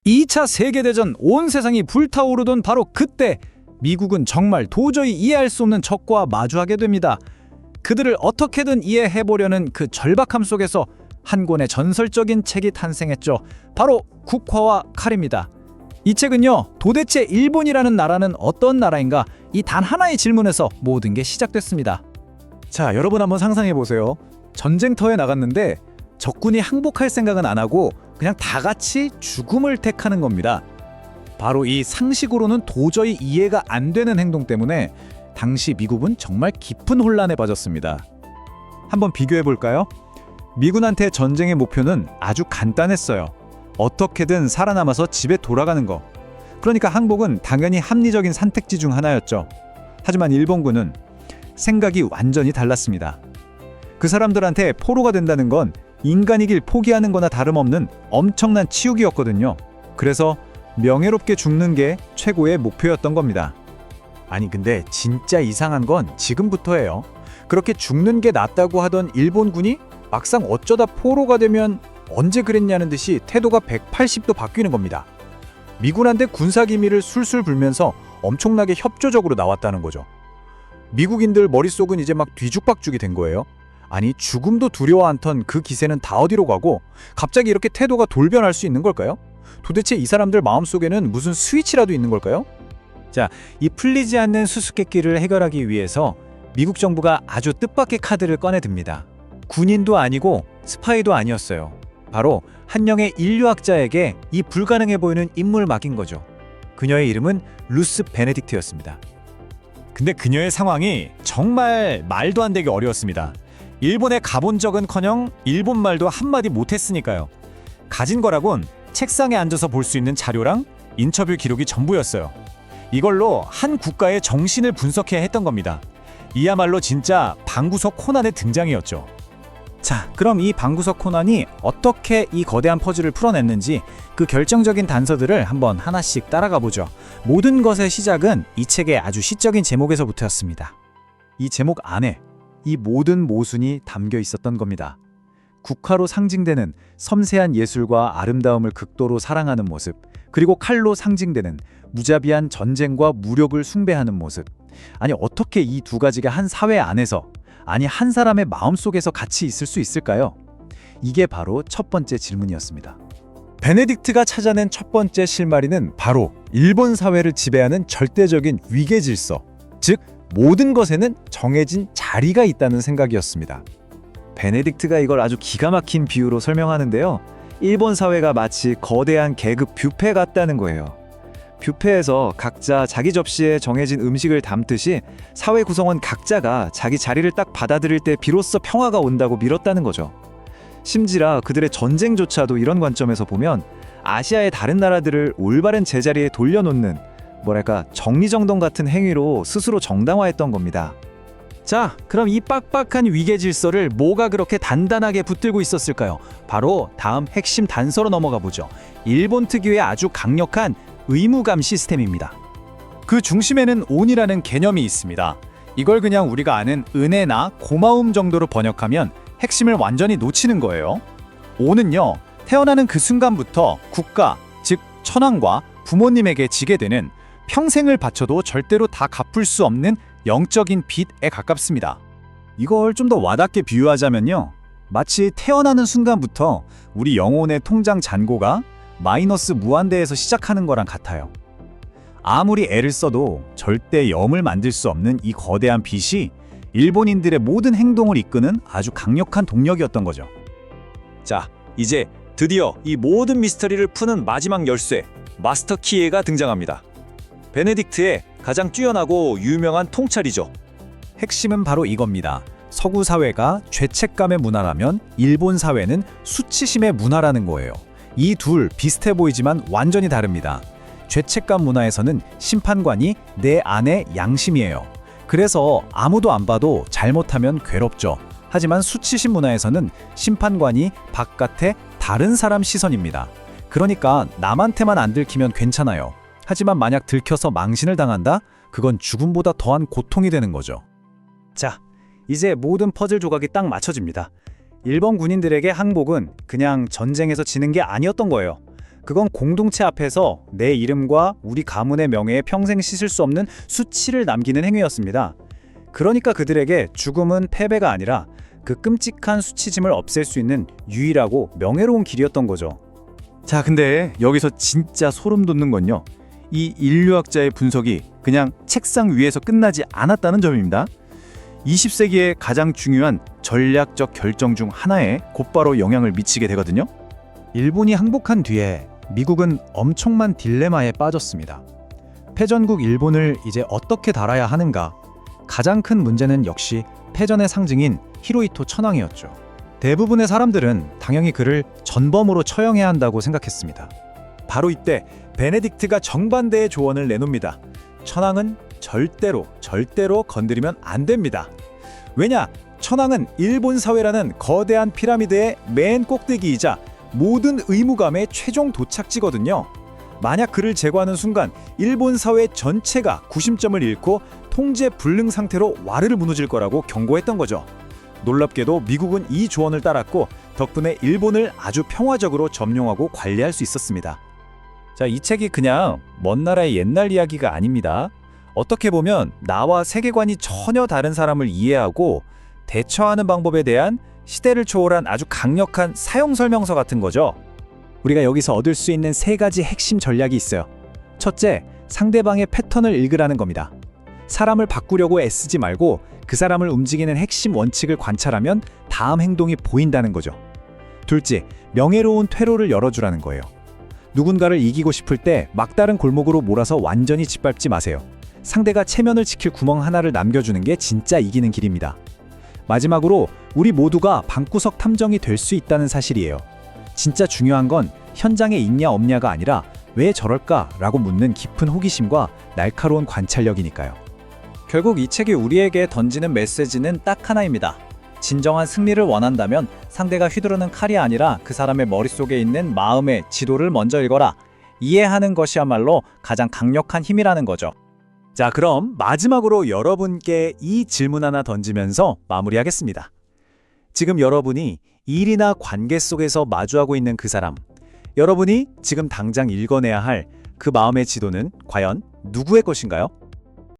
2차 세계대전 온 세상이 불타오르던 바로 그때 미국은 정말 도저히 이해할 수 없는 적과 마주하게 됩니다. 그들을 어떻게든 이해해보려는 그 절박함 속에서 한 권의 전설적인 책이 탄생했죠. 바로 국화와 칼입니다. 이 책은요, 도대체 일본이라는 나라는 어떤 나라인가? 이 단 하나의 질문에서 모든 게 시작됐습니다. 자, 여러분 한번 상상해보세요. 전쟁터에 나갔는데 적군이 항복할 생각은 안 하고 그냥 다 같이 죽음을 택하는 겁니다. 바로 이 상식으로는 도저히 이해가 안 되는 행동 때문에 당시 미국은 정말 깊은 혼란에 빠졌습니다. 한번 비교해 볼까요? 미군한테 전쟁의 목표는 아주 간단했어요. 어떻게든 살아남아서 집에 돌아가는 거. 그러니까 항복은 당연히 합리적인 선택지 중 하나였죠. 하지만 일본군은 생각이 완전히 달랐습니다. 그 사람들한테 포로가 된다는 건 인간이길 포기하는 거나 다름없는 엄청난 치욕이었거든요. 그래서 명예롭게 죽는 게 최고의 목표였던 겁니다. 아니 근데 진짜 이상한 건 지금부터예요. 그렇게 죽는 게 낫다고 하던 일본군이 막상 어쩌다 포로가 되면 언제 그랬냐는 듯이 태도가 180도 바뀌는 겁니다. 미군한테 군사기밀을 술술 불면서 엄청나게 협조적으로 나왔다는 거죠. 미국인들 머릿속은 이제 막 뒤죽박죽이 된 거예요. 아니 죽음도 두려워 않던 그 기세는 다 어디로 가고 갑자기 이렇게 태도가 돌변할 수 있는 걸까요? 도대체 이 사람들 마음속에는 무슨 스위치라도 있는 걸까요? 자, 이 풀리지 않는 수수께끼를 해결하기 위해서 미국 정부가 아주 뜻밖의 카드를 꺼내듭니다. 군인도 아니고 스파이도 아니었어요. 바로 한명의 인류학자에게 이 불가능해 보이는 인물을 맡긴 거죠. 그녀의 이름은 루스 베네딕트였습니다. 근데 그녀의 상황이 정말 말도 안 되게 어려웠습니다. 일본에 가본 적은커녕 일본말도 한마디 못했으니까요. 가진 거라곤 책상에 앉아서 볼 수 있는 자료랑 인터뷰 기록이 전부였어요. 이걸로 한 국가의 정신을 분석해야 했던 겁니다. 이야말로 진짜 방구석 코난의 등장이었죠. 자, 그럼 이 방구석 코난이 어떻게 이 거대한 퍼즐을 풀어냈는지 그 결정적인 단서들을 한번 하나씩 따라가 보죠. 모든 것의 시작은 이 책의 아주 시적인 제목에서부터였습니다. 이 제목 안에 이 모든 모순이 담겨 있었던 겁니다. 국화로 상징되는 섬세한 예술과 아름다움을 극도로 사랑하는 모습, 그리고 칼로 상징되는 무자비한 전쟁과 무력을 숭배하는 모습. 아니 어떻게 이 두 가지가 한 사회 안에서, 아니 한 사람의 마음속에서 같이 있을 수 있을까요? 이게 바로 첫 번째 질문이었습니다. 베네딕트가 찾아낸 첫 번째 실마리는 바로 일본 사회를 지배하는 절대적인 위계 질서, 즉 모든 것에는 정해진 자리가 있다는 생각이었습니다. 베네딕트가 이걸 아주 기가 막힌 비유로 설명하는데요. 일본 사회가 마치 거대한 계급 뷔페 같다는 거예요. 뷔페에서 각자 자기 접시에 정해진 음식을 담듯이 사회 구성원 각자가 자기 자리를 딱 받아들일 때 비로소 평화가 온다고 밀었다는 거죠. 심지어 그들의 전쟁조차도 이런 관점에서 보면 아시아의 다른 나라들을 올바른 제자리에 돌려놓는 정리정돈 같은 행위로 스스로 정당화했던 겁니다. 자, 그럼 이 빡빡한 위계 질서를 뭐가 그렇게 단단하게 붙들고 있었을까요? 바로 다음 핵심 단서로 넘어가 보죠. 일본 특유의 아주 강력한 의무감 시스템입니다. 그 중심에는 온이라는 개념이 있습니다. 이걸 그냥 우리가 아는 은혜나 고마움 정도로 번역하면 핵심을 완전히 놓치는 거예요. 온은요, 태어나는 그 순간부터 국가, 즉 천황과 부모님에게 지게 되는 평생을 바쳐도 절대로 다 갚을 수 없는 영적인 빚에 가깝습니다. 이걸 좀 더 와닿게 비유하자면요, 마치 태어나는 순간부터 우리 영혼의 통장 잔고가 마이너스 무한대에서 시작하는 거랑 같아요. 아무리 애를 써도 절대 염을 만들 수 없는 이 거대한 빚이 일본인들의 모든 행동을 이끄는 아주 강력한 동력이었던 거죠. 자, 이제 드디어 이 모든 미스터리를 푸는 마지막 열쇠, 마스터 키가 등장합니다. 베네딕트의 가장 뛰어나고 유명한 통찰이죠. 핵심은 바로 이겁니다. 서구 사회가 죄책감의 문화라면 일본 사회는 수치심의 문화라는 거예요. 이 둘 비슷해 보이지만 완전히 다릅니다. 죄책감 문화에서는 심판관이 내 안의 양심이에요. 그래서 아무도 안 봐도 잘못하면 괴롭죠. 하지만 수치심 문화에서는 심판관이 바깥의 다른 사람 시선입니다. 그러니까 남한테만 안 들키면 괜찮아요. 하지만 만약 들켜서 망신을 당한다? 그건 죽음보다 더한 고통이 되는 거죠. 자, 이제 모든 퍼즐 조각이 딱 맞춰집니다. 일본 군인들에게 항복은 그냥 전쟁에서 지는 게 아니었던 거예요. 그건 공동체 앞에서 내 이름과 우리 가문의 명예에 평생 씻을 수 없는 수치를 남기는 행위였습니다. 그러니까 그들에게 죽음은 패배가 아니라 그 끔찍한 수치심을 없앨 수 있는 유일하고 명예로운 길이었던 거죠. 자, 근데 여기서 진짜 소름 돋는 건요. 이 인류학자의 분석이 그냥 책상 위에서 끝나지 않았다는 점입니다. 20세기의 가장 중요한 전략적 결정 중 하나에 곧바로 영향을 미치게 되거든요. 일본이 항복한 뒤에 미국은 엄청난 딜레마에 빠졌습니다. 패전국 일본을 이제 어떻게 달아야 하는가? 가장 큰 문제는 역시 패전의 상징인 히로히토 천황이었죠. 대부분의 사람들은 당연히 그를 전범으로 처형해야 한다고 생각했습니다. 바로 이때 베네딕트가 정반대의 조언을 내놉니다. 천황은 절대로 건드리면 안 됩니다. 왜냐? 천황은 일본 사회라는 거대한 피라미드의 맨 꼭대기이자 모든 의무감의 최종 도착지거든요. 만약 그를 제거하는 순간 일본 사회 전체가 구심점을 잃고 통제 불능 상태로 와르르 무너질 거라고 경고했던 거죠. 놀랍게도 미국은 이 조언을 따랐고 덕분에 일본을 아주 평화적으로 점령하고 관리할 수 있었습니다. 자, 이 책이 그냥 먼 나라의 옛날 이야기가 아닙니다. 어떻게 보면 나와 세계관이 전혀 다른 사람을 이해하고 대처하는 방법에 대한 시대를 초월한 아주 강력한 사용 설명서 같은 거죠. 우리가 여기서 얻을 수 있는 3가지 핵심 전략이 있어요. 첫째, 상대방의 패턴을 읽으라는 겁니다. 사람을 바꾸려고 애쓰지 말고 그 사람을 움직이는 핵심 원칙을 관찰하면 다음 행동이 보인다는 거죠. 둘째, 명예로운 퇴로를 열어주라는 거예요. 누군가를 이기고 싶을 때 막다른 골목으로 몰아서 완전히 짓밟지 마세요. 상대가 체면을 지킬 구멍 하나를 남겨주는 게 진짜 이기는 길입니다. 마지막으로 우리 모두가 방구석 탐정이 될 수 있다는 사실이에요. 진짜 중요한 건 현장에 있냐 없냐가 아니라 왜 저럴까? 라고 묻는 깊은 호기심과 날카로운 관찰력이니까요. 결국 이 책이 우리에게 던지는 메시지는 딱 하나입니다. 진정한 승리를 원한다면 상대가 휘두르는 칼이 아니라 그 사람의 머릿속에 있는 마음의 지도를 먼저 읽어라. 이해하는 것이야말로 가장 강력한 힘이라는 거죠. 자, 그럼 마지막으로 여러분께 이 질문 하나 던지면서 마무리하겠습니다. 지금 여러분이 일이나 관계 속에서 마주하고 있는 그 사람, 여러분이 지금 당장 읽어내야 할 그 마음의 지도는 과연 누구의 것인가요?